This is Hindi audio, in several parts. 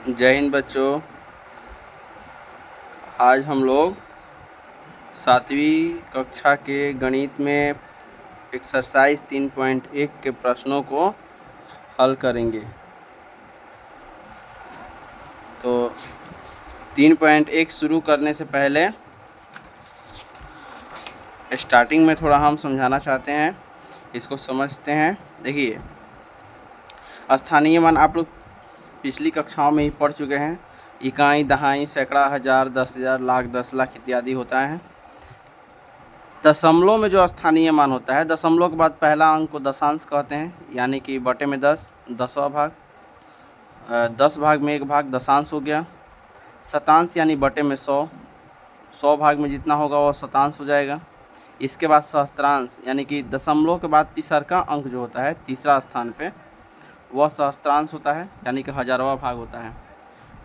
जय हिंद बच्चों। आज हम लोग 7वीं कक्षा के गणित में एक्सरसाइज 3.1 के प्रश्नों को हल करेंगे। तो 3.1 शुरू करने से पहले स्टार्टिंग में थोड़ा हम समझाना चाहते हैं, इसको समझते हैं। देखिए, स्थानीय मान आप लोग पिछली कक्षाओं में ही पढ़ चुके हैं। इकाई, दहाई, सैकड़ा, हज़ार, 10,000, लाख, 10 लाख इत्यादि होता है। दशमलव में जो स्थानीय मान होता है, दशमलव के बाद पहला अंक को दशांश कहते हैं, यानी कि बटे में 10, 10वां भाग, 10 भाग में 1 भाग दशांश हो गया। शतांश यानी बटे में 100, 100 भाग में जितना होगा वो शतांश हो जाएगा। इसके बाद सहस्त्रांश यानी कि दशमलव के बाद तीसरा अंक जो होता है तीसरा स्थान पे, वह सहस्त्रांश होता है, यानी कि हज़ारवां भाग होता है।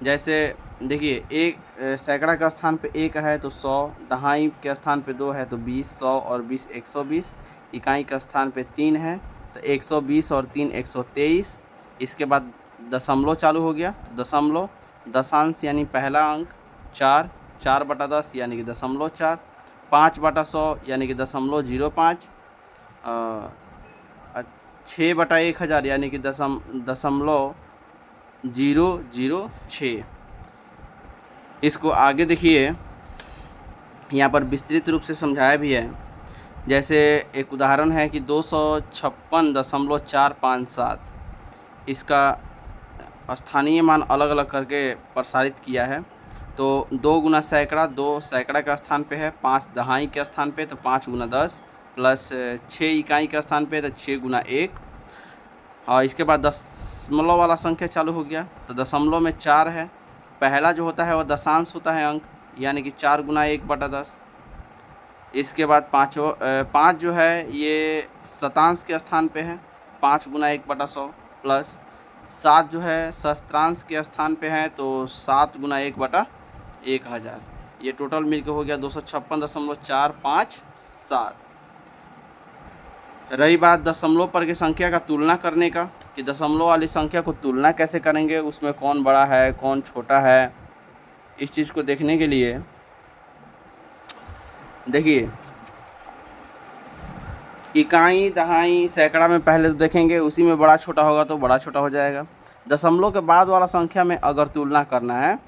जैसे देखिए, एक सैकड़ा का स्थान पे 1 है तो 100, दहाई के स्थान पे 2 है तो 20, 100 और 20 120। इकाई का स्थान पे 3 है तो 120 और 3 123। इसके बाद दशमलव चालू हो गया, तो दशमलव, दशांश यानी पहला अंक 4, 4/10 यानी कि दशमलव 4, 5/100 यानी कि दशमलव 05, 6/1000 यानी कि दशमलव 006। इसको आगे देखिए, यहाँ पर विस्तृत रूप से समझाया भी है। जैसे एक उदाहरण है कि 256.457, इसका स्थानीय मान अलग अलग करके प्रसारित किया है। तो 2 गुना सैकड़ा, 2 सैकड़ा का स्थान पे है, 5 दहाई के स्थान पे तो 5 गुना 10, प्लस 6 इकाई का स्थान पे तो 6 गुना 1। और इसके बाद दशमलव वाला संख्या चालू हो गया, तो दशमलव में 4 है। पहला जो होता है वह दशांश होता है अंक, यानी कि 4 गुना 1/10। इसके बाद 5 जो है ये शतांश के स्थान पे है, 5 गुना 1/100, प्लस 7 जो है सहस्त्रांश के स्थान पे है तो 7 गुना 1/1000। ये टोटल मिलकर हो गया 256.457। रही बात दशमलव पर की संख्या का तुलना करने का, कि दशमलव वाली संख्या को तुलना कैसे करेंगे, उसमें कौन बड़ा है कौन छोटा है, इस चीज़ को देखने के लिए देखिए, इकाई, दहाई, सैकड़ा में पहले तो देखेंगे, उसी में बड़ा छोटा होगा तो बड़ा छोटा हो जाएगा। दशमलव के बाद वाला संख्या में अगर तुलना करना है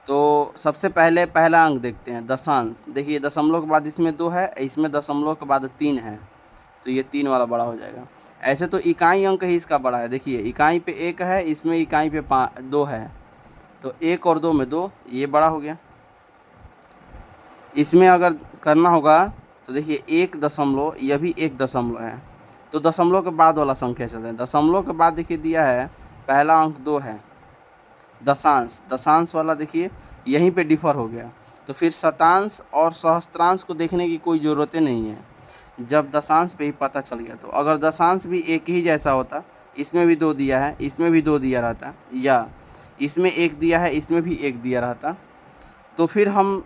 तो सबसे पहले पहला अंक देखते हैं, दशांश। देखिए, दशमलव के बाद इसमें 2 है, इसमें दशमलव के बाद 3 है, तो ये 3 वाला बड़ा हो जाएगा। ऐसे तो इकाई अंक ही इसका बड़ा है। देखिए, इकाई पे 1 है, इसमें इकाई पे 2 है, तो 1 और 2 में 2, ये बड़ा हो गया। इसमें अगर करना होगा तो देखिए 1 दशमलव, यह भी 1 दशमलव है, तो दशमलव के बाद वाला संख्या चलते हैं। दशमलव के बाद देखिए दिया है पहला अंक 2 है, दशांश, दशांश वाला देखिए यहीं पे डिफ़र हो गया। तो फिर शतांश और सहस्त्रांश को देखने की कोई ज़रूरत नहीं है, जब दशांश पे ही पता चल गया। तो अगर दशांश भी एक ही जैसा होता, इसमें भी 2 दिया है, इसमें भी 2 दिया रहता, या इसमें 1 दिया है, इसमें भी 1 दिया रहता, तो फिर हम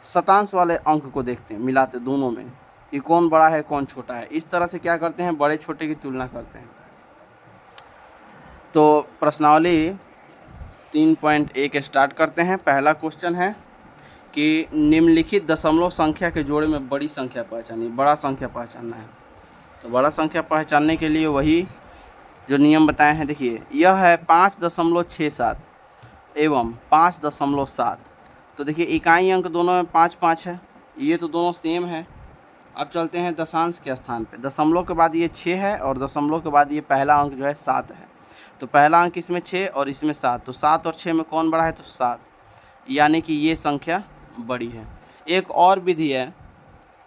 शतांश वाले अंक को देखते हैं, मिलाते दोनों में कि कौन बड़ा है कौन छोटा है। इस तरह से क्या करते हैं, बड़े छोटे की तुलना करते हैं। तो प्रश्नावली 3.1 स्टार्ट करते हैं। पहला क्वेश्चन है कि निम्नलिखित दशमलव संख्या के जोड़े में बड़ी संख्या पहचानिए। बड़ा संख्या पहचानना है, तो बड़ा संख्या पहचानने के लिए वही जो नियम बताए हैं। देखिए, यह है 5.67 एवं 5.7। तो देखिए, इकाई अंक दोनों में 5 5 है, ये तो दोनों सेम है। अब चलते हैं दशांश के स्थान पे। दशमलव के बाद ये 6 है और दशमलव के बाद ये पहला अंक जो है 7 है, तो पहला अंक इसमें 6 और इसमें 7, तो 7 और 6 में कौन बड़ा है, तो 7, यानी कि ये संख्या बड़ी है। एक और विधि है,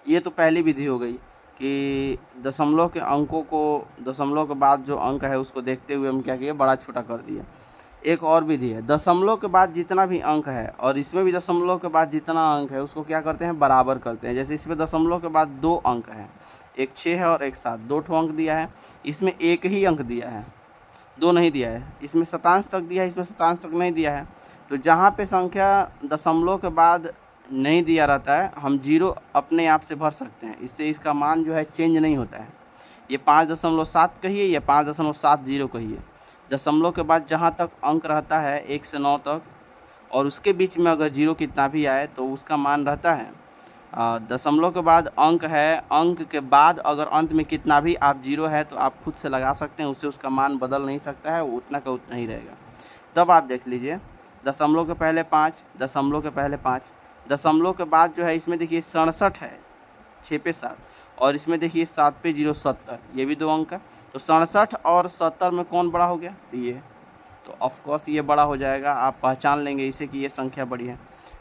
ये तो पहली विधि हो गई कि दशमलव के अंकों को, दशमलव के बाद जो अंक है उसको देखते हुए हम क्या किए, बड़ा छोटा कर दिया। एक और विधि है, दशमलव के बाद जितना भी अंक है और इसमें भी दशमलव के बाद जितना अंक है उसको क्या करते हैं, बराबर करते हैं। जैसे इसमें दशमलव के बाद 2 अंक है, एक 6 है और एक 7, 2 ठो अंक दिया है, इसमें 1 ही अंक दिया है, 2 नहीं दिया है। इसमें शतांश तक दिया है, इसमें शतांश तक नहीं दिया है। तो जहाँ पे संख्या दशमलव के बाद नहीं दिया रहता है, हम 0 अपने आप से भर सकते हैं, इससे इसका मान जो है चेंज नहीं होता है। ये 5.7 कहिए या 5.70 कहिए, दशमलव के बाद जहाँ तक अंक रहता है 1 से 9 तक, और उसके बीच में अगर जीरो कितना भी आए तो उसका मान रहता है दशमलव के बाद अंक है, अंक के बाद अगर अंत में कितना भी आप जीरो है तो आप खुद से लगा सकते हैं, उससे उसका मान बदल नहीं सकता है, वो उतना का उतना ही रहेगा। तब आप देख लीजिए दशमलव के पहले 5, दशमलव के पहले 5, दशमलव के बाद जो है इसमें देखिए 67 है, 6 पे 7, और इसमें देखिए 7 पे 0 70, ये भी 2 अंक है। तो 67 और 70 में कौन बड़ा हो गया? तो ये, तो ऑफकोर्स ये बड़ा हो जाएगा, आप पहचान लेंगे इसे कि ये संख्या बड़ी है।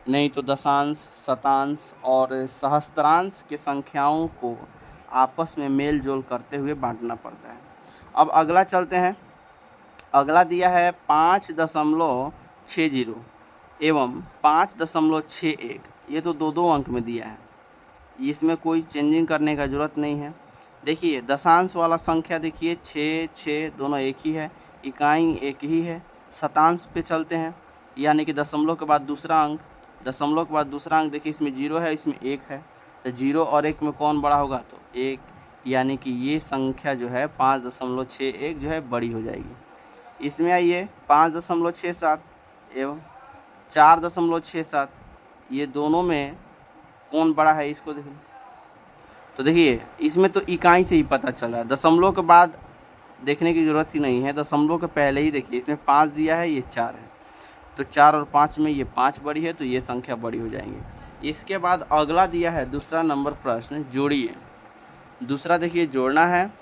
नहीं तो दशांश, शतांश और सहस्त्रांश के संख्याओं को आपस में मेल जोल करते हुए बांटना पड़ता है। अब अगला चलते हैं। अगला दिया है 5.60 एवं 5.61, ये तो दो दो अंक में दिया है, इसमें कोई चेंजिंग करने का ज़रूरत नहीं है। देखिए दशांश वाला संख्या देखिए 6 6 दोनों एक ही है, इकाई एक ही है। शतांश पे चलते हैं, यानी कि दशमलव के बाद दूसरा अंक, दशमलव के बाद दूसरा अंक देखिए इसमें 0 है, इसमें 1 है, तो 0 और 1 में कौन बड़ा होगा? तो 1, यानी कि ये संख्या जो है 5.61 जो है बड़ी हो जाएगी। इसमें आइए 5.67 एवं 4.67, ये दोनों में कौन बड़ा है इसको देखिए। तो देखिए इसमें तो इकाई से ही पता चला, दशमलव के बाद देखने की ज़रूरत ही नहीं है, दशमलव के पहले ही देखिए इसमें 5 दिया है, ये 4 है, तो 4 और 5 में ये 5 बड़ी है, तो ये संख्या बड़ी हो जाएंगी। इसके बाद अगला दिया है दूसरा नंबर प्रश्न, जोड़िए। दूसरा देखिए जोड़ना है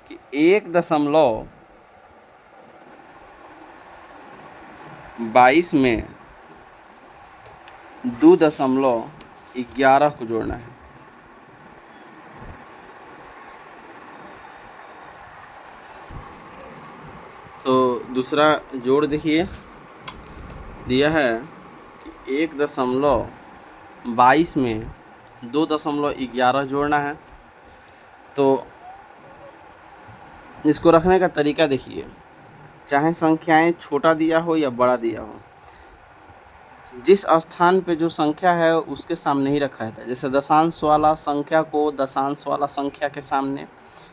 कि 1.22 में 2.11 को जोड़ना है। तो दूसरा जोड़ देखिए दिया है कि 1.22 में 2.11 जोड़ना है। तो इसको रखने का तरीका देखिए, चाहे संख्याएं छोटा दिया हो या बड़ा दिया हो, जिस स्थान पे जो संख्या है उसके सामने ही रखा जाता है। जैसे दशांश वाला संख्या को दशांश वाला संख्या के सामने,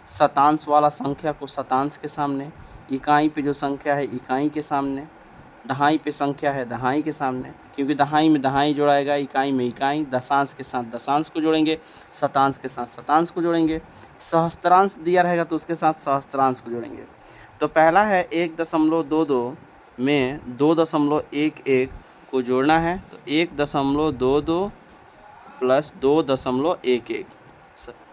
शतांश वाला संख्या को शतांश के सामने, इकाई पे जो संख्या है इकाई के सामने, दहाई पे संख्या है दहाई के सामने, क्योंकि दहाई में दहाई जोड़ाएगा, इकाई में इकाई, दशांश के साथ दशांश को जोड़ेंगे, शतांश के साथ शतांश को जोड़ेंगे, सहस्त्रांश दिया रहेगा तो उसके साथ सहस्त्रांश को जोड़ेंगे। तो पहला है 1.22 में 2.11 को जोड़ना है, तो 1.22 प्लस 2.11,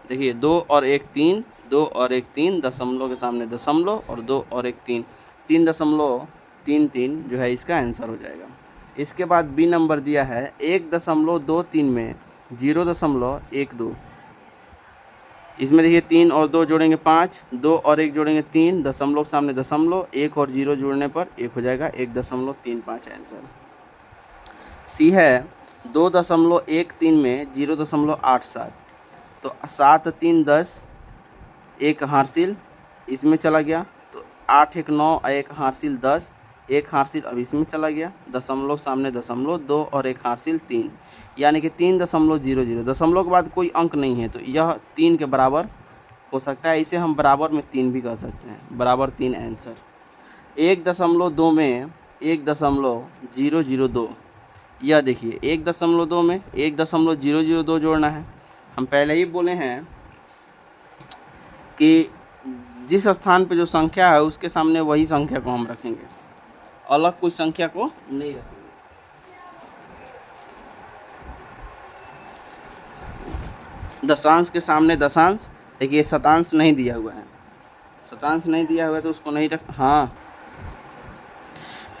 देखिए 2 और 1 3, 2 और 1 3, दशमलव के सामने दशमलव, और 2 और 1 3, 3.33 जो है इसका आंसर हो जाएगा। इसके बाद बी नंबर दिया है 1.23 में 0.12, इसमें देखिए 3 और 2 जोड़ेंगे 5, 2 और 1 जोड़ेंगे 3, दशमलव के सामने दशमलव, 1 और 0 जोड़ने पर 1 हो जाएगा, 1.35 आंसर। सी है 2.13 में 0.87, तो 7 3 10, 1 हासिल इसमें चला गया, तो 8 1 9, 1 हासिल 10, 1 हासिल अब इसमें चला गया, दशमलव सामने दशमलव, 2 और 1 हासिल 3, यानी कि 3.00। दशमलव के बाद कोई अंक नहीं है तो यह 3 के बराबर हो सकता है, इसे हम बराबर में 3 भी कह सकते हैं, बराबर 3 आंसर। 1.2 में 1.002, यह देखिए 1.2 में 1.002 जोड़ना है। हम पहले ही बोले हैं कि जिस स्थान पे जो संख्या है उसके सामने वही संख्या को हम रखेंगे, अलग कोई संख्या को नहीं रखेंगे। दशांश के सामने दशांश, देखिए शतांश नहीं दिया हुआ है, शतांश नहीं दिया हुआ है तो उसको नहीं रख, हाँ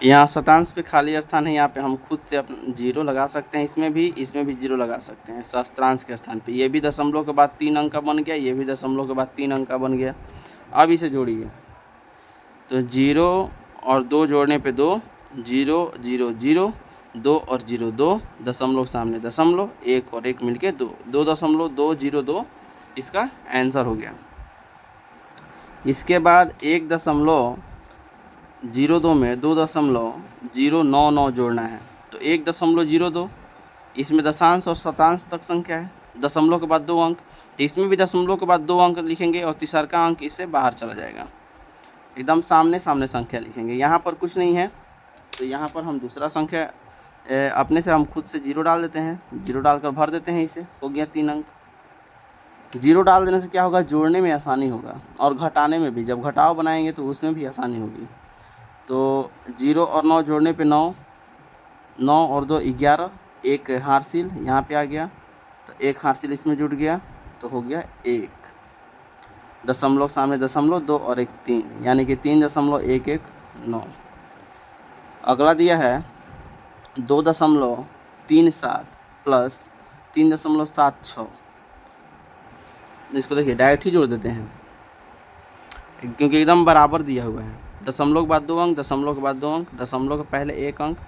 यहाँ शतांश पे खाली स्थान है, यहाँ पे हम खुद से अपना 0 लगा सकते हैं, इसमें भी 0 लगा सकते हैं सहस्त्रांश के स्थान पे। ये भी दशमलव के बाद 3 अंक का बन गया, ये भी दशमलव के बाद 3 अंक का बन गया। अब इसे जोड़िए, तो 0 और 2 जोड़ने पे 2, 0 0 0, 2 और 0 2, दशमलव सामने दशमलव, 1 और 1 मिलके 2, 2.202 इसका आंसर हो गया। इसके बाद 1.02 में 2.099 जोड़ना है, तो 1.02, इसमें दशांश और शतांश तक संख्या है, दशमलव के बाद 2 अंक, तो इसमें भी दशमलव के बाद 2 अंक लिखेंगे और तीसरा अंक इससे बाहर चला जाएगा। एकदम सामने सामने संख्या लिखेंगे। यहाँ पर कुछ नहीं है तो यहाँ पर हम दूसरा संख्या अपने से हम खुद से 0 डाल देते हैं, 0 डालकर भर देते हैं। इसे हो गया 3 अंक। 0 डाल देने से क्या होगा, जोड़ने में आसानी होगा और घटाने में भी। जब घटाव बनाएंगे तो उसमें भी आसानी होगी। तो 0 और 9 जोड़ने पे 9, 9 और 2 11, एक हारसिल यहाँ पे आ गया तो एक हारसिल इसमें जुड़ गया तो हो गया 1। दशमलव सामने दशमलव, 2 और 1 3, यानी कि 3.119। अगला दिया है 2.37 प्लस 3.76। इसको देखिए डायरेक्ट ही जोड़ देते हैं क्योंकि एकदम बराबर दिया हुआ है। दशमलव के बाद 2 अंक, दशमलव के बाद 2 अंक, दशमलव के पहले 1 अंक,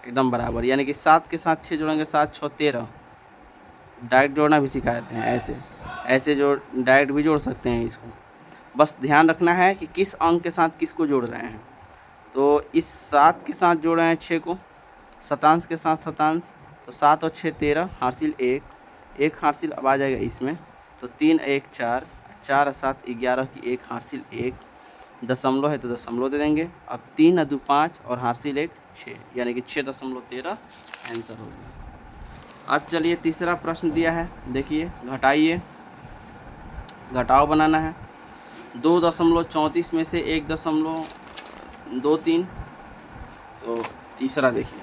एकदम बराबर। यानी कि 7 के साथ 6 जोड़ेंगे, 7 6 13। डायरेक्ट जोड़ना भी सिखाते हैं, ऐसे जोड़ डायरेक्ट भी जोड़ सकते हैं इसको। बस ध्यान रखना है कि किस अंक के साथ किसको जोड़ रहे हैं। तो इस 7 के साथ जोड़ रहे हैं 6 को, शतांश के साथ शतांश, तो 7 और 6 13, हारसिल 1, एक हारसिल अब आ जाएगा इसमें, तो 3 1 4, 4 और 7 11 की एक हारसिल 1, दशमलव है तो दशमलव दे देंगे। अब 3 और 2 5 और हारसिल 1 6, यानी कि 6.13 आंसर हो गया। अब चलिए तीसरा प्रश्न दिया है, देखिए घटाइए, घटाव बनाना है। 2.34 में से 1.23, तो तीसरा देखिए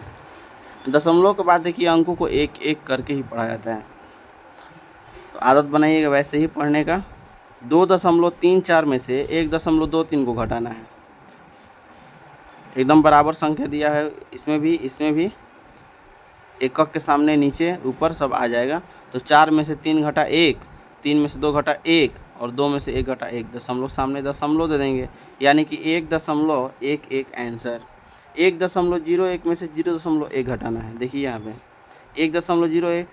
दशमलव के बाद देखिए अंकों को एक एक करके ही पढ़ा जाता है, तो आदत बनाइएगा वैसे ही पढ़ने का। 2.34 में से 1.23 को घटाना है। एकदम बराबर संख्या दिया है, इसमें भी एकक के सामने नीचे ऊपर सब आ जाएगा। तो 4 में से 3 घटा 1, 3 में से 2 घटा 1 और 2 में से 1 घटा 1, दशमलव सामने दशमलव दे देंगे, यानी कि 1.11 आंसर। 1.01 में से 0.1 घटाना है। देखिए यहाँ पे 1.01,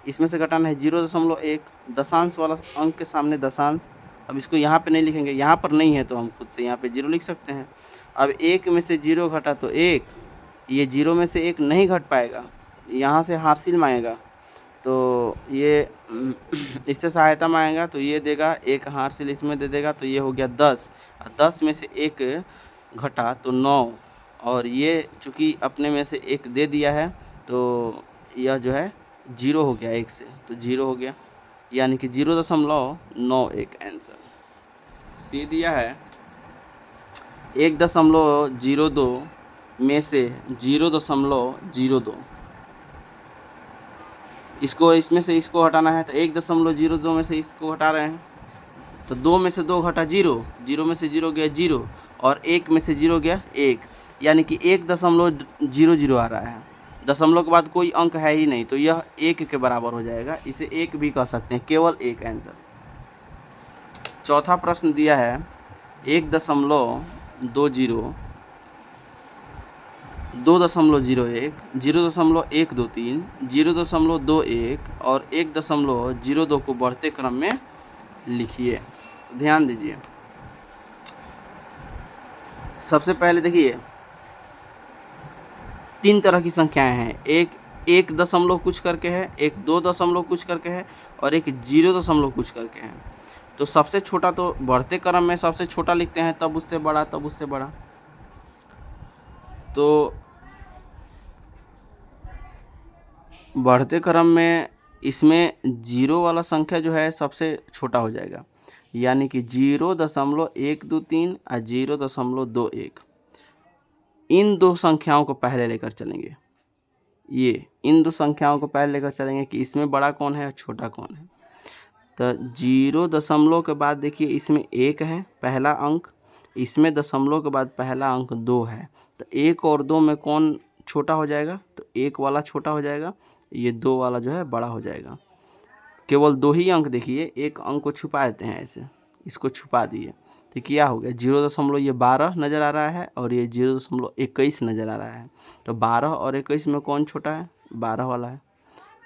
इसमें से घटाना है 0.1, दशांश वाला अंक के सामने दशांश। अब इसको यहाँ पे नहीं लिखेंगे, यहाँ पर नहीं है तो हम खुद से यहाँ पे 0 लिख सकते हैं। अब 1 में से 0 घटा तो 1, ये 0 में से 1 नहीं घट पाएगा, यहाँ से हारसिल मांगेगा, तो ये इससे सहायता मांगेगा तो ये देगा, एक हारसिल इसमें दे देगा, तो ये हो गया 10। 10 में से 1 घटा तो 9, और ये चूँकि अपने में से 1 दे दिया है तो यह जो है 0 हो गया, 1 से तो 0 हो गया, यानी कि 0.91 आंसर। सी दिया है 1.02 में से 0.02, इसको इसमें से इसको हटाना है, तो 1.02 में से इसको हटा रहे हैं, तो 2 में से 2 घटा 0, 0 में से 0 गया 0 और 1 में से 0 गया 1, यानी कि 1.00 आ रहा है। दशमलव के बाद कोई अंक है ही नहीं, तो यह 1 के बराबर हो जाएगा, इसे 1 भी कह सकते हैं, केवल 1 आंसर। चौथा प्रश्न दिया है 1.20, 2.01, 0.123, 0.21 और 1.02 को बढ़ते क्रम में लिखिए। ध्यान दीजिए, सबसे पहले देखिए 3 तरह की संख्याएं हैं, एक दशमलव कुछ करके है, एक 2 दशमलव कुछ करके है और एक 0 दशमलव कुछ करके है। तो सबसे छोटा तो बढ़ते क्रम में सबसे छोटा लिखते हैं, तब उससे बड़ा, तब उससे बड़ा। तो बढ़ते क्रम में इसमें 0 वाला संख्या जो है सबसे छोटा हो जाएगा, यानी कि 0.123 और 0.21, इन दो संख्याओं को पहले लेकर चलेंगे। इन दो संख्याओं को पहले लेकर चलेंगे कि इसमें बड़ा कौन है और छोटा कौन है। तो 0 दशमलव के बाद देखिए इसमें 1 है पहला अंक, इसमें दशमलव के बाद पहला अंक 2 है, तो 1 और 2 में कौन छोटा हो जाएगा, तो 1 वाला छोटा हो जाएगा, ये 2 वाला जो है बड़ा हो जाएगा। केवल 2 ही अंक देखिए, एक अंक को छुपा देते हैं ऐसे, इसको छुपा दिए तो क्या हो गया 0.12 नज़र आ रहा है और ये 0.21 नज़र आ रहा है। तो 12 और 21 में कौन छोटा है, 12 वाला है।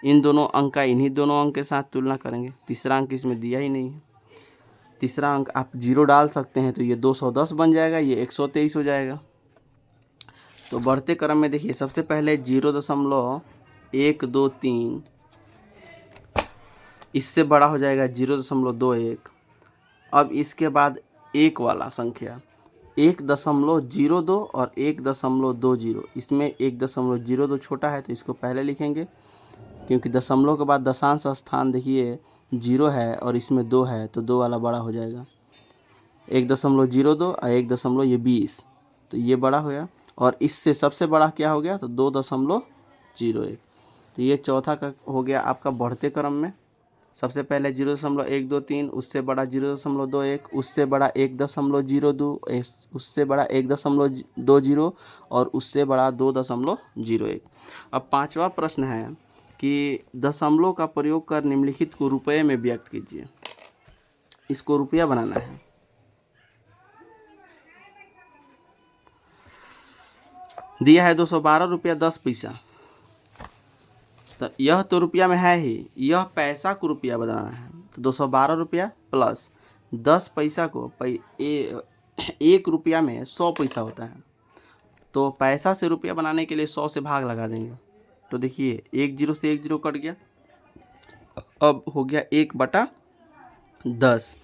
इन दोनों अंक का इन्हीं दोनों अंक के साथ तुलना करेंगे। तीसरा अंक इसमें दिया ही नहीं है, तीसरा अंक आप 0 डाल सकते हैं, तो ये 210 बन जाएगा, ये 123 हो जाएगा। तो बढ़ते क्रम में देखिए सबसे पहले 0.123, इससे बड़ा हो जाएगा 0.21। अब इसके बाद 1 वाला संख्या 1.02 और 1.20, इसमें 1.02 छोटा है तो इसको पहले लिखेंगे, क्योंकि दशमलव के बाद दशांश स्थान देखिए 0 है और इसमें 2 है तो 2 वाला बड़ा हो जाएगा। 1.02 और 1.20, तो ये बड़ा हो गया, और इससे सबसे बड़ा क्या हो गया तो 2.01। तो ये चौथा का हो गया आपका बढ़ते क्रम में। सबसे पहले 0.123, उससे बड़ा 0.21, उससे बड़ा 1.02, उससे बड़ा 1.20 और उससे बड़ा 2.01। अब पांचवा प्रश्न है कि दशमलव का प्रयोग कर निम्नलिखित को रुपये में व्यक्त कीजिए। इसको रुपया बनाना है। दिया है 212 रुपया 10 पैसा, तो यह तो रुपया में है ही, यह पैसा को रुपया बनाना है। तो 212 रुपया प्लस 10 पैसा को एक रुपया में 100 पैसा होता है, तो पैसा से रुपया बनाने के लिए 100 से भाग लगा देंगे। तो देखिए 1 0 से 1 0 कट गया, अब हो गया 1/10।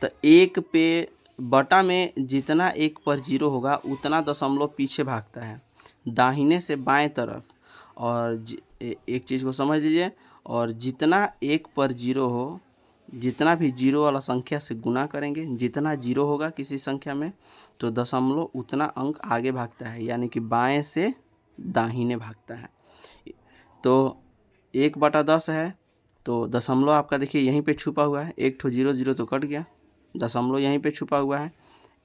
तो 1 पे बटा में जितना 1 पर 0 होगा उतना दशमलव पीछे भागता है दाहिने से बाएं तरफ। और एक चीज़ को समझ लीजिए, और जितना 1 पर 0 हो, जितना भी 0 वाला संख्या से गुना करेंगे, जितना 0 होगा किसी संख्या में तो दशमलव उतना अंक आगे भागता है, यानी कि बाएं से दाहिने भागता है। तो 1/10 है तो दशमलव आपका देखिए यहीं पे छुपा हुआ है, 1 ठो 0 0 तो कट गया, दशमलव यहीं पे छुपा हुआ है।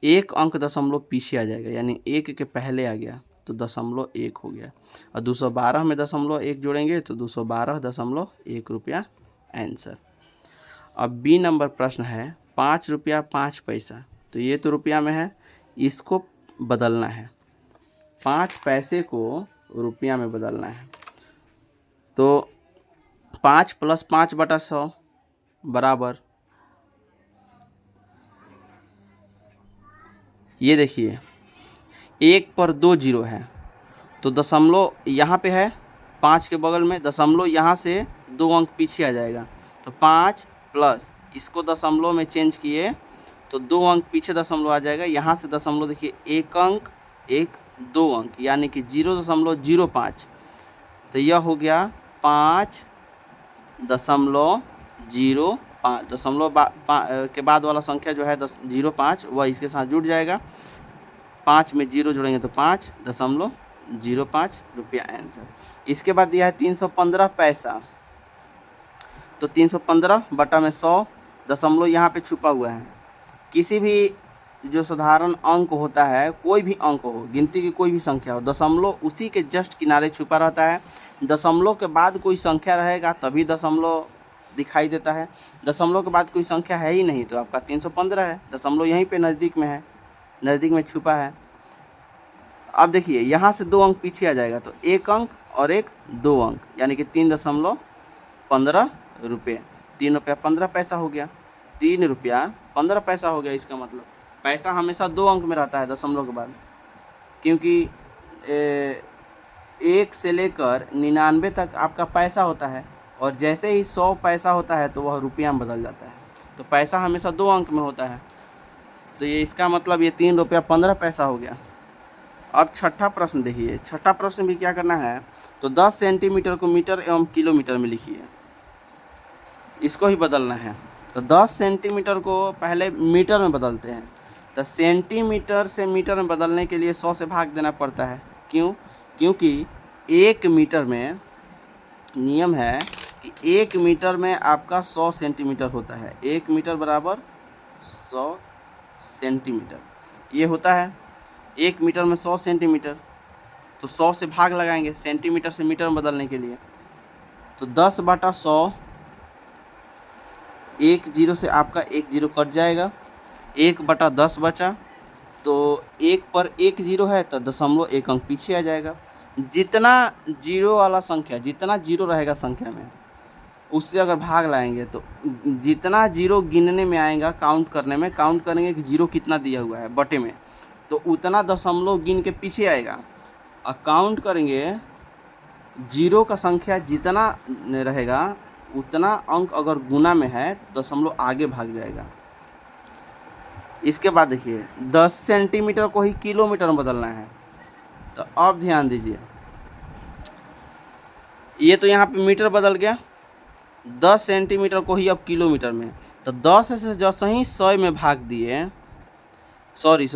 एक अंक दशमलव पीछे आ जाएगा, यानी 1 के पहले आ गया तो 0.1 हो गया, और 212 में 0.1 जोड़ेंगे तो 212.1 रुपया आंसर। अब बी नंबर प्रश्न है 5 रुपया 5 पैसा, तो ये तो रुपया में है, इसको बदलना है, 5 पैसे को रुपया में बदलना है। तो 5 + 5/100 बराबर, ये देखिए 1 पर 2 0 है तो दशमलव यहाँ पे है, 5 के बगल में दशमलव, यहाँ से 2 अंक पीछे आ जाएगा, तो 5 प्लस इसको दशमलव में चेंज किए तो 2 अंक पीछे दशमलव आ जाएगा। यहाँ से दशमलव देखिए 1 अंक 2 अंक, यानी कि 0.05, तो यह हो गया 5.05। दशमलव के बाद वाला संख्या जो है 0.5 वह इसके साथ जुड़ जाएगा, 5 में 0 जोड़ेंगे तो 5.05 रुपया आंसर। इसके बाद दिया है 315 पैसा, तो 315 बटा में 100, दशमलव यहाँ पे छुपा हुआ है। किसी भी जो साधारण अंक होता है, कोई भी अंक हो, गिनती की कोई भी संख्या हो, दशमलव उसी के जस्ट किनारे छुपा रहता है। दशमलव के बाद कोई संख्या रहेगा तभी दशमलव दिखाई देता है, दशमलव के बाद कोई संख्या है ही नहीं तो आपका 315 है, दशमलव यहीं पे नज़दीक में है, नज़दीक में छुपा है। अब देखिए यहाँ से 2 अंक पीछे आ जाएगा तो 1 अंक और 2 अंक, यानी कि 3.15 रुपये, 3 रुपया 15 पैसा हो गया, 3 रुपया 15 पैसा हो गया। इसका मतलब पैसा हमेशा 2 अंक में रहता है दशमलव के बाद, क्योंकि 1 से लेकर 99 तक आपका पैसा होता है, और जैसे ही 100 पैसा होता है तो वह रुपया में बदल जाता है, तो पैसा हमेशा 2 अंक में होता है। तो ये इसका मतलब ये 3 रुपया 15 पैसा हो गया। अब छठा प्रश्न देखिए, छठा प्रश्न भी क्या करना है, तो 10 सेंटीमीटर को मीटर एवं किलोमीटर में लिखिए, इसको ही बदलना है। तो 10 सेंटीमीटर को पहले मीटर में बदलते हैं, तो सेंटीमीटर से मीटर में बदलने के लिए 100 से भाग देना पड़ता है। क्यों? क्योंकि 1 मीटर में नियम है कि 1 मीटर में आपका 100 सेंटीमीटर होता है, 1 मीटर बराबर 100 सेंटीमीटर ये होता है। 1 मीटर में 100 सेंटीमीटर, तो 100 से भाग लगाएंगे सेंटीमीटर से मीटर में बदलने के लिए, तो 10/100, 1 0 से आपका 1 0 कट जाएगा, 1/10 बचा, तो 1 पर 1 0 है तो 0.1 अंक पीछे आ जाएगा। जितना जीरो वाला संख्या, जितना जीरो रहेगा संख्या में, उससे अगर भाग लाएंगे तो जितना जीरो गिनने में आएगा, काउंट करने में, काउंट करेंगे कि जीरो कितना दिया हुआ है बटे में, तो उतना दशमलव गिन के पीछे आएगा, और काउंट करेंगे जीरो का संख्या जितना रहेगा उतना अंक अगर गुना में है तो दशमलव आगे भाग जाएगा। इसके बाद देखिए 10 सेंटीमीटर को ही किलोमीटर में बदलना है। तो अब ध्यान दीजिए, ये तो यहाँ पे मीटर बदल गया, 10 सेंटीमीटर को ही अब किलोमीटर में, तो 10 से जैसे ही 100 में भाग दिए, सॉरी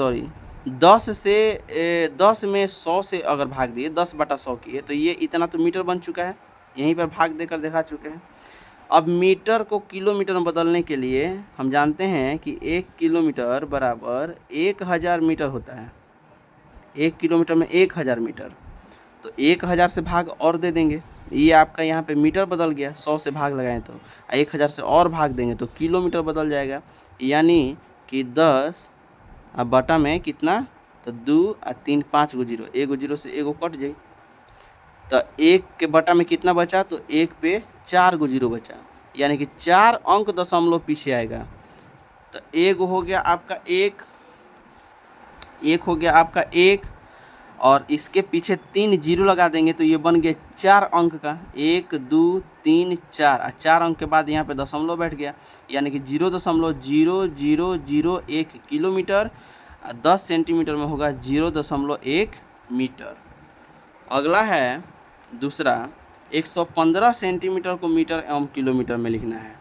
10 में 100 से अगर भाग दिए, 10/100 किए, तो ये इतना तो मीटर बन चुका है, यहीं पर भाग देकर दिखा चुके हैं। अब मीटर को किलोमीटर में बदलने के लिए हम जानते हैं कि 1 किलोमीटर बराबर 1000 मीटर होता है। 1 किलोमीटर में 1000 मीटर, तो 1000 से भाग और दे देंगे, ये आपका यहाँ पे मीटर बदल गया, 100 से भाग लगाएं तो 1000 से और भाग देंगे तो किलोमीटर बदल जाएगा। यानी कि 10 अब बटा में कितना, तो 2 और 3 5 गो जीरो, एगो जीरो से एगो कट जाए, तो 1 के बटा में कितना बचा, तो 1 पे 4 गो जीरो बचा, यानी कि 4 अंक दशमलव पीछे आएगा। तो एक हो गया आपका एक हो गया आपका 1, और इसके पीछे 3 जीरो लगा देंगे तो ये बन गया 4 अंक का, 1 2 3 4, और 4 अंक के बाद यहाँ पे दशमलव बैठ गया, यानी कि 0.0001 किलोमीटर, 10 सेंटीमीटर में होगा 0.1 मीटर। अगला है दूसरा, 115 सेंटीमीटर को मीटर एवं किलोमीटर में लिखना है।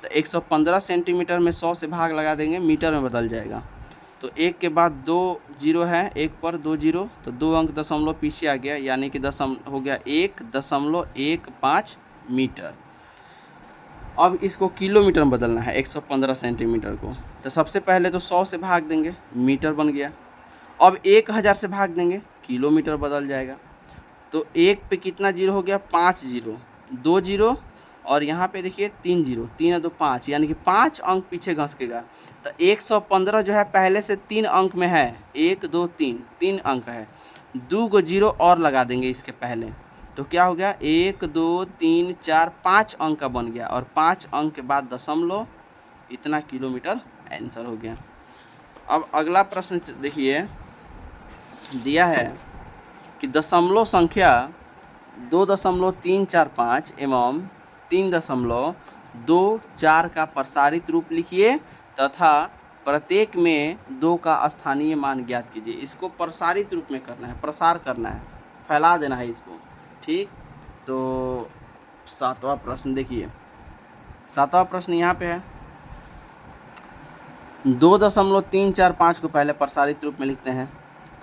तो 115 सेंटीमीटर में 100 से भाग लगा देंगे, मीटर में बदल जाएगा। तो 1 के बाद 2 जीरो है, 1 पर 2 जीरो, तो 2 अंक दशमलव पीछे आ गया, यानी कि हो गया 1.15 मीटर। अब इसको किलोमीटर में बदलना है 115 सेंटीमीटर को, तो सबसे पहले तो 100 से भाग देंगे, मीटर बन गया। अब 1000 से भाग देंगे, किलोमीटर बदल जाएगा। तो 1 पे कितना जीरो हो गया, 5 जीरो, 2 जीरो, और यहाँ पे देखिए 3 जीरो, 3 और 2 5, यानी कि 5 अंक पीछे घसकेगा। तो 115 जो है पहले से 3 अंक में है, 1 2 3 अंक है, 2 गो जीरो और लगा देंगे इसके पहले, तो क्या हो गया, 1 2 3 4 5 अंक का बन गया, और 5 अंक के बाद दशमलव, इतना किलोमीटर आंसर हो गया। अब अगला प्रश्न देखिए, दिया है कि दशमलव संख्या 2.345 एवं 3.24 का प्रसारित रूप लिखिए तथा प्रत्येक में 2 का स्थानीय मान ज्ञात कीजिए। इसको प्रसारित रूप में करना है, प्रसार करना है, फैला देना है इसको, ठीक। तो 7वां प्रश्न देखिए, 7वां प्रश्न यहाँ पे है, 2.345 को पहले प्रसारित रूप में लिखते हैं।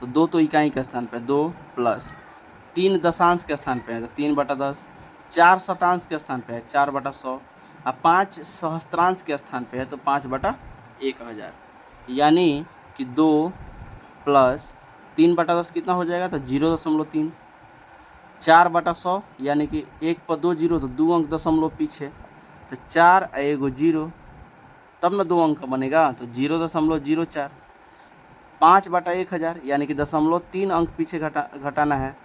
तो 2 तो इकाई के स्थान पे, 2 प्लस 3 दशांश के स्थान पे है तो 3/10, 4 शतांश के स्थान पे है 4/100, और 5 सहस्त्रांश के स्थान पे है तो 5/1000, यानी कि 2 प्लस 3/10 कितना हो जाएगा, तो 0.3, 4/100, यानी कि 1 पर 2 जीरो तो 2 अंक दशमलव पीछे, तो 4 एगो जीरो, तब ना 2 अंक बनेगा, तो 0.04, 5/1000, यानी कि 0.3 अंक पीछे घटाना है,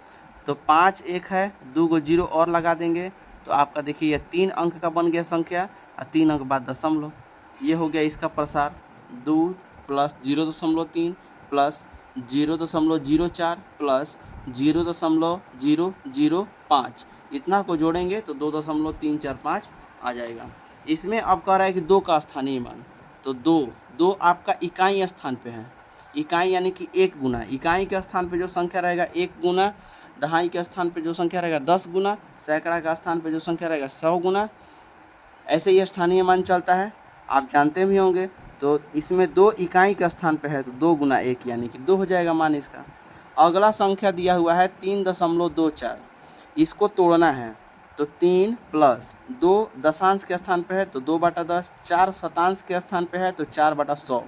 तो 5 1 है, 2 गो जीरो और लगा देंगे, तो आपका देखिए ये 3 अंक का बन गया संख्या, और 3 अंक बाद दशमलव, ये हो गया इसका प्रसार। 2 प्लस 0.3 प्लस 0.04 प्लस 0.005, इतना को जोड़ेंगे तो 2.345 आ जाएगा। इसमें अब कह रहा है कि 2 का स्थानीय मान, तो 2 आपका इकाई स्थान पे है, इकाई यानी कि 1 गुना, इकाई के स्थान पे जो संख्या रहेगा 1 गुना, दहाई के स्थान पे जो संख्या रहेगा 10 गुना, सैकड़ा का स्थान पे जो संख्या रहेगा 100 गुना, ऐसे ही स्थानीय मान चलता है, आप जानते भी होंगे। तो इसमें 2 इकाई के स्थान पे है तो 2 गुना 1 यानी कि 2 हो जाएगा मान इसका। अगला संख्या दिया हुआ है 3.24, इसको तोड़ना है, तो 3 प्लस 2 दशांश के स्थान पे है तो 2/10, 4 शतांश के स्थान पे है तो 4/100,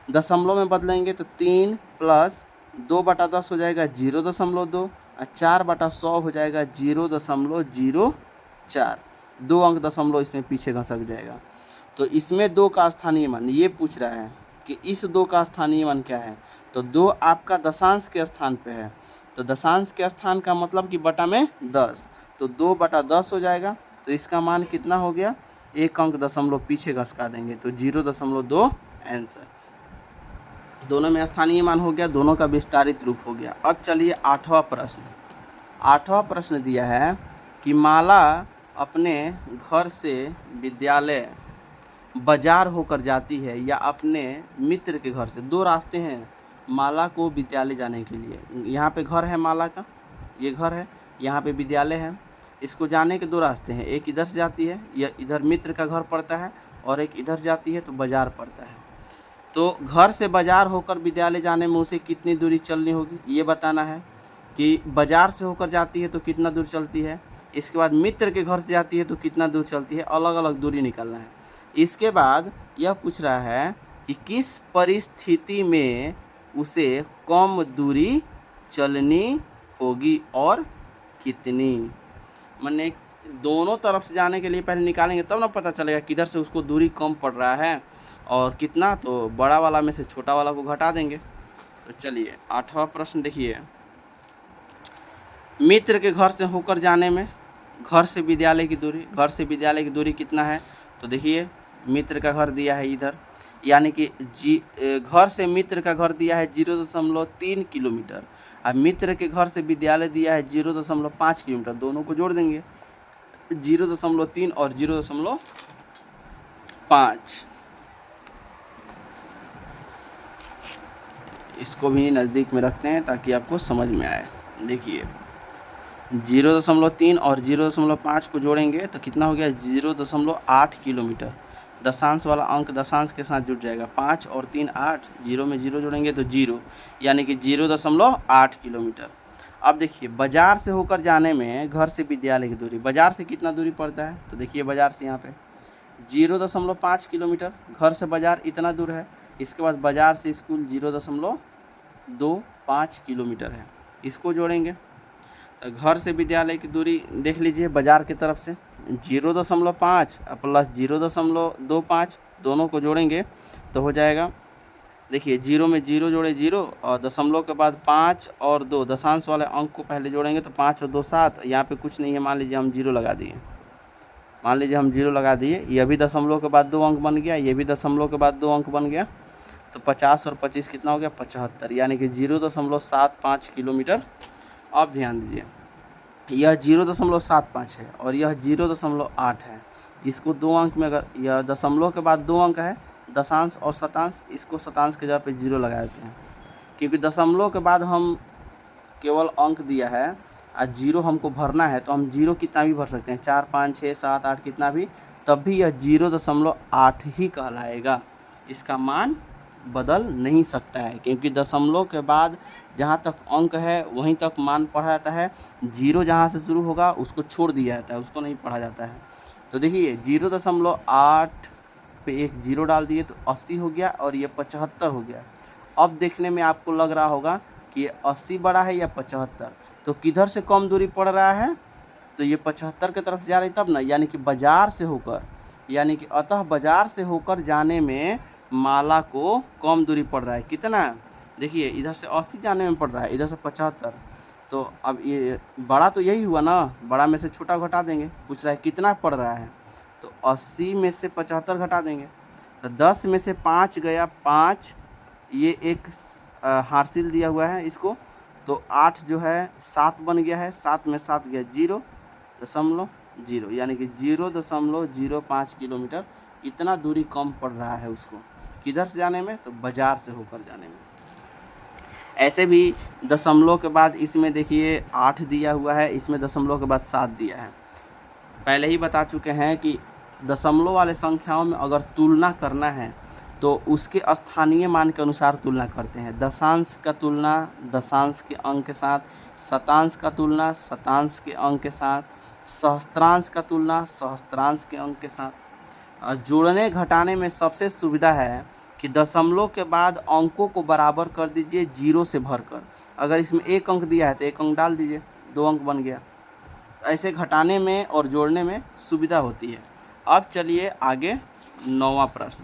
दशमलव में बदलेंगे तो 3 प्लस 2/10 हो जाएगा 0.2, और 4/100 हो जाएगा 0.04, 2 अंक दशमलव इसमें पीछे घसक जाएगा। तो इसमें 2 का स्थानीय मान ये पूछ रहा है कि इस 2 का स्थानीय मान क्या है, तो 2 आपका दशांश के स्थान पे है, तो दशांश के स्थान का मतलब कि बटा में 10, तो 2/10 हो जाएगा, तो इसका मान कितना हो गया, 1 अंक दशमलव पीछे घसका देंगे तो 0.2 आंसर। दोनों में स्थानीय मान हो गया, दोनों का विस्तारित रूप हो गया। अब चलिए 8वां प्रश्न। 8वां प्रश्न दिया है कि माला अपने घर से विद्यालय बाजार होकर जाती है या अपने मित्र के घर से। दो रास्ते हैं माला को विद्यालय जाने के लिए। यहाँ पे घर है माला का, ये घर है, यहाँ पे विद्यालय है। इसको जाने के दो रास्ते हैं, एक इधर से जाती है या इधर मित्र का घर पड़ता है, और एक इधर जाती है तो बाजार पड़ता है। तो घर से बाजार होकर विद्यालय जाने में उसे कितनी दूरी चलनी होगी ये बताना है, कि बाजार से होकर जाती है तो कितना दूर चलती है, इसके बाद मित्र के घर से जाती है तो कितना दूर चलती है, अलग अलग दूरी निकालना है। इसके बाद यह पूछ रहा है कि किस परिस्थिति में उसे कम दूरी चलनी होगी और कितनी। मैंने दोनों तरफ से जाने के लिए पहले निकालेंगे तब ना पता चलेगा किधर से उसको दूरी कम पड़ रहा है और कितना, तो बड़ा वाला में से छोटा वाला को घटा देंगे। तो चलिए 8वां प्रश्न देखिए, मित्र के घर से होकर जाने में घर से विद्यालय की दूरी, घर से विद्यालय की दूरी कितना है, तो देखिए मित्र का घर दिया है इधर, यानी कि घर से मित्र का घर दिया है 0.3 किलोमीटर, अब मित्र के घर से विद्यालय दिया है 0.5 किलोमीटर, दोनों को जोड़ देंगे 0.3 और 0.5। इसको भी नज़दीक में रखते हैं ताकि आपको समझ में आए। देखिए 0.3 और 0.5 को जोड़ेंगे तो कितना हो गया 0.8 किलोमीटर। दशांश वाला अंक दशांश के साथ जुड़ जाएगा, 5 और 3 8, 0 में 0 जोड़ेंगे तो 0, यानी कि 0.8 किलोमीटर। अब देखिए बाज़ार से होकर जाने में घर से विद्यालय की दूरी, बाज़ार से कितना दूरी पड़ता है, तो देखिए बाज़ार से यहाँ पे 0.5 किलोमीटर, घर से बाज़ार इतना दूर है। इसके बाद बाज़ार से स्कूल 0.25 किलोमीटर है, इसको जोड़ेंगे तो घर से विद्यालय की दूरी देख लीजिए बाज़ार की तरफ से 0.5 प्लस 0.25, दोनों को जोड़ेंगे तो हो जाएगा, देखिए 0 में 0 जोड़े 0 और दशमलव के बाद 5 और 2, दशांश वाले अंक को पहले जोड़ेंगे तो 5 और 2 7, यहाँ पे कुछ नहीं है, मान लीजिए हम 0 लगा दिए, मान लीजिए हम 0 लगा दिए, यह भी दशमलव के बाद 2 अंक बन गया, ये भी दशमलव के बाद 2 अंक बन गया, तो 50 और 25 कितना हो गया 75, यानी कि 0.75 किलोमीटर। अब ध्यान दीजिए यह 0.75 है और यह 0.8 है, इसको 2 अंक में, अगर यह दशमलव के बाद 2 अंक है दशांश और शतांश, इसको शतांश के जगह पे 0 लगा देते हैं, क्योंकि दशमलव के बाद हम केवल अंक दिया है और 0 हमको भरना है, तो हम 0 कितना भी भर सकते हैं, 4 5 6 7 8 कितना भी, तब भी यह 0.8 ही कहलाएगा, इसका मान बदल नहीं सकता है, क्योंकि दशमलव के बाद जहाँ तक अंक है वहीं तक मान पढ़ा जाता है, 0 जहाँ से शुरू होगा उसको छोड़ दिया जाता है, उसको नहीं पढ़ा जाता है। तो देखिए 0.8 पे एक 0 डाल दिए तो 80 हो गया और ये 75 हो गया। अब देखने में आपको लग रहा होगा कि ये 80 बड़ा है या 75, तो किधर से कम दूरी पड़ रहा है, तो ये 75 की तरफ जा रही तब ना, यानी कि बाज़ार से होकर, यानी कि अतः बाज़ार से होकर जाने में माला को कम दूरी पड़ रहा है, कितना, देखिए इधर से 80 जाने में पड़ रहा है, इधर से 75, तो अब ये बड़ा तो यही हुआ ना, बड़ा में से छोटा घटा देंगे, पूछ रहा है कितना पड़ रहा है, तो 80 में से 75 घटा देंगे, तो 10 में से 5 गया 5, ये एक हार्सिल दिया हुआ है इसको, तो 8 जो है 7 बन गया है, 7 में 7 गया 0.0, यानी कि 0.05 किलोमीटर, इतना दूरी कम पड़ रहा है उसको, किधर से जाने में, तो बाज़ार से होकर जाने में। ऐसे भी दशमलव के बाद इसमें देखिए 8 दिया हुआ है, इसमें दशमलव के बाद 7 दिया है। पहले ही बता चुके हैं कि दशमलव वाले संख्याओं में अगर तुलना करना है तो उसके स्थानीय मान के अनुसार तुलना करते हैं। दशांश का तुलना दशांश के अंक के साथ, शतांश का तुलना शतांश के अंक के साथ, सहस्त्रांश का तुलना सहस्त्रांश के अंक के साथ। जोड़ने घटाने में सबसे सुविधा है कि दशमलव के बाद अंकों को बराबर कर दीजिए 0 से भरकर, अगर इसमें 1 अंक दिया है तो 1 अंक डाल दीजिए, 2 अंक बन गया। ऐसे घटाने में और जोड़ने में सुविधा होती है। अब चलिए आगे 9वां प्रश्न।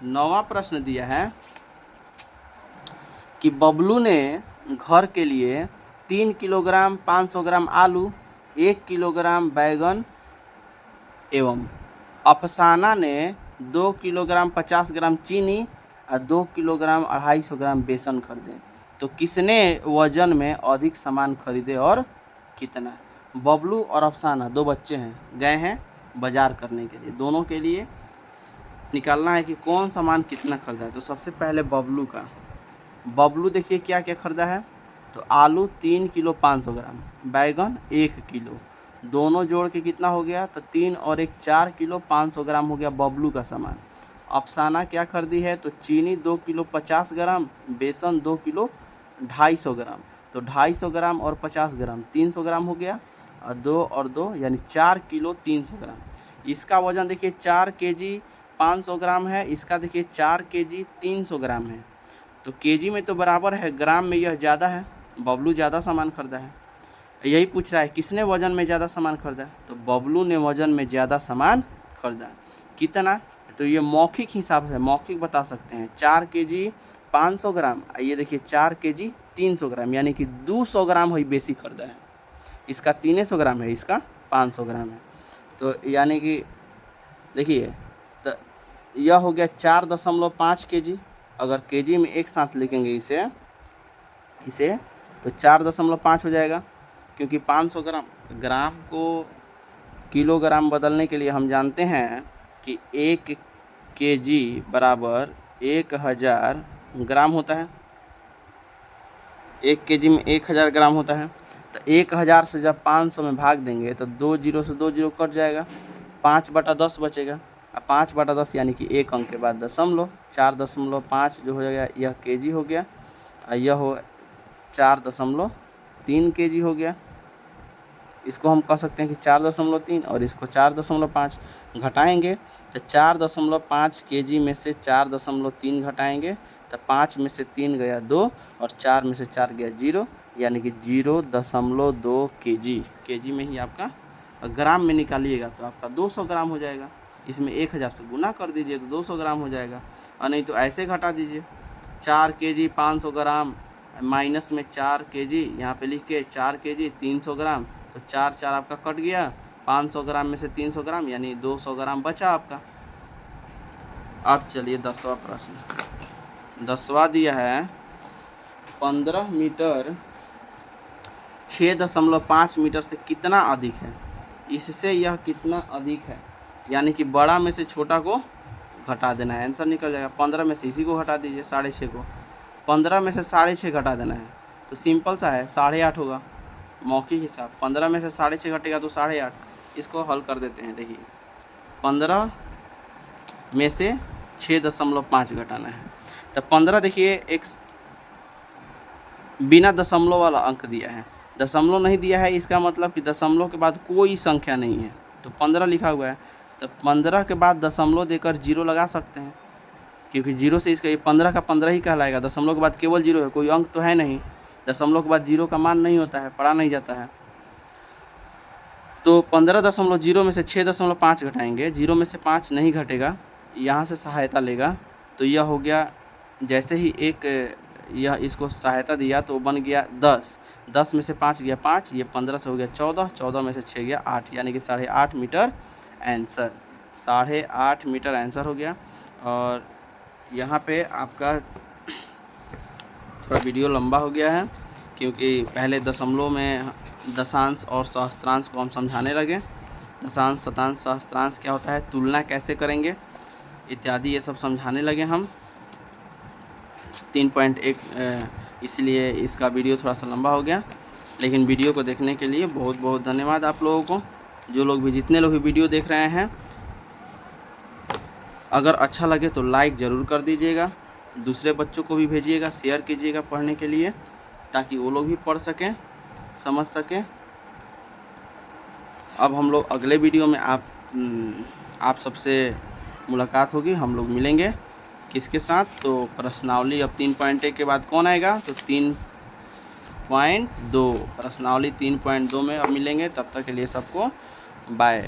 9वां प्रश्न दिया है कि बबलू ने घर के लिए 3 किलोग्राम 500 ग्राम आलू, 1 किलोग्राम बैगन एवं अफसाना ने 2 किलोग्राम 50 ग्राम चीनी और 2 किलोग्राम 250 ग्राम बेसन खरीदे, तो किसने वजन में अधिक सामान खरीदे और कितना। बबलू और अफसाना 2 बच्चे हैं, गए हैं बाज़ार करने के लिए, दोनों के लिए निकालना है कि कौन सामान कितना खरीदा है। तो सबसे पहले बबलू का, बबलू देखिए क्या क्या खरीदा है। तो आलू 3 किलो 500 ग्राम, बैगन 1 किलो, दोनों जोड़ के कितना हो गया, तो 3 और 1 4 किलो 500 ग्राम हो गया बबलू का सामान। अफसाना क्या खरीदी है, तो चीनी 2 किलो 50 ग्राम, बेसन 2 किलो 250 ग्राम। तो 250 ग्राम और 50 ग्राम 300 ग्राम हो गया, और 2 और 2 यानी 4 किलो 300 ग्राम। इसका वज़न देखिए 4 केजी 500 ग्राम है, इसका देखिए 4 केजी 300 ग्राम है। तो केजी में तो बराबर है, ग्राम में यह ज़्यादा है, बबलू ज़्यादा सामान खरीदा है। यही पूछ रहा है किसने वज़न में ज़्यादा सामान खरीदा है, तो बबलू ने वज़न में ज़्यादा सामान खरीदा। कितना, तो ये मौखिक हिसाब से मौखिक बता सकते हैं। 4 केजी 500 ग्राम, ये देखिए 4 केजी 300 ग्राम, यानी कि 200 ग्राम ही बेसी खरीदा है। इसका 300 ग्राम है, इसका 500 ग्राम है। तो यानी कि देखिए, तो यह हो गया 4.5 केजी। अगर केजी में एक साथ लिखेंगे इसे तो 4.5 हो जाएगा, क्योंकि 500 ग्राम को किलोग्राम बदलने के लिए हम जानते हैं कि 1 केजी बराबर 1000 ग्राम होता है। 1 केजी में 1000 ग्राम होता है। तो 1000 से जब 500 में भाग देंगे तो 2 जीरो से 2 जीरो कट जाएगा, 5/10 बचेगा। 5/10 यानी कि 1 अंक के बाद दशमलव, 4.5 जो हो जाएगा यह केजी हो गया, और यह हो 4.3 केजी हो गया। इसको हम कह सकते हैं कि 4.3 और इसको 4.5 घटाएंगे तो 4.5 केजी में से 4.3 घटाएंगे तो 5 में से 3 गया 2 और 4 में से 4 गया 0, यानी कि 0.2 केजी। केजी में ही आपका, ग्राम में निकालिएगा तो आपका 200 ग्राम हो जाएगा। इसमें 1000 से गुना कर दीजिए तो 200 ग्राम हो जाएगा, और नहीं तो ऐसे घटा दीजिए। 4 केजी 500 ग्राम माइनस में 4 केजी, यहाँ पे लिख के 4 केजी 300 ग्राम, तो 4 आपका कट गया, 500 ग्राम में से 300 ग्राम यानी 200 ग्राम बचा आपका। अब चलिए 10वां प्रश्न। 10वां दिया है 15 मीटर 6.5 मीटर से कितना अधिक है। इससे यह कितना अधिक है, यानी कि बड़ा में से छोटा को घटा देना है, आंसर निकल जाएगा। 15 में से इसी को हटा दीजिए 6.5 को, 15 में से 6.5 घटा देना है, तो सिंपल सा है 8.5 होगा। मौखिक हिसाब, 15 में से 6.5 घटेगा तो 8.5। इसको हल कर देते हैं। देखिए 15 में से 6.5 घटाना है, तो 15 देखिए एक बिना दशमलव वाला अंक दिया है, दशमलव नहीं दिया है, इसका मतलब कि दशमलव के बाद कोई संख्या नहीं है, तो 15 लिखा हुआ है। तो 15 के बाद दशमलव देकर 0 लगा सकते हैं, क्योंकि 0 से इसका ये 15 का 15 ही कहलाएगा। दशमलव के बाद केवल 0 है, कोई अंक तो है नहीं। दशमलव के बाद 0 का मान नहीं होता है, पढ़ा नहीं जाता है। तो 15.0 में से 6.5 घटाएंगे, 0 में से 5 नहीं घटेगा, यहाँ से सहायता लेगा, तो यह हो गया। जैसे ही एक यह इसको सहायता दिया तो बन गया 10, 10 में से 5 गया 5, ये 15 से हो गया 14, 14 में से 6 गया 8, यानी कि 8.5 मीटर आंसर। 8.5 मीटर आंसर हो गया। और यहाँ पे आपका थोड़ा वीडियो लंबा हो गया है, क्योंकि पहले दशमलव में दशांश और सहस्त्रांश को हम समझाने लगे। दशांश, शतांश, सहस्त्रांश क्या होता है, तुलना कैसे करेंगे इत्यादि, ये सब समझाने लगे हम। 3.1 इसलिए इसका वीडियो थोड़ा सा लंबा हो गया, लेकिन वीडियो को देखने के लिए बहुत बहुत धन्यवाद आप लोगों को। जो लोग भी, जितने लोग भी वीडियो देख रहे हैं, अगर अच्छा लगे तो लाइक ज़रूर कर दीजिएगा, दूसरे बच्चों को भी भेजिएगा, शेयर कीजिएगा पढ़ने के लिए, ताकि वो लोग भी पढ़ सकें, समझ सकें। अब हम लोग अगले वीडियो में आप सबसे मुलाकात होगी, हम लोग मिलेंगे। किसके साथ, तो प्रश्नावली। अब 3.1 के बाद कौन आएगा, तो 3.2 प्रश्नावली 3.2 में अब मिलेंगे। तब तक के लिए सबको बाय।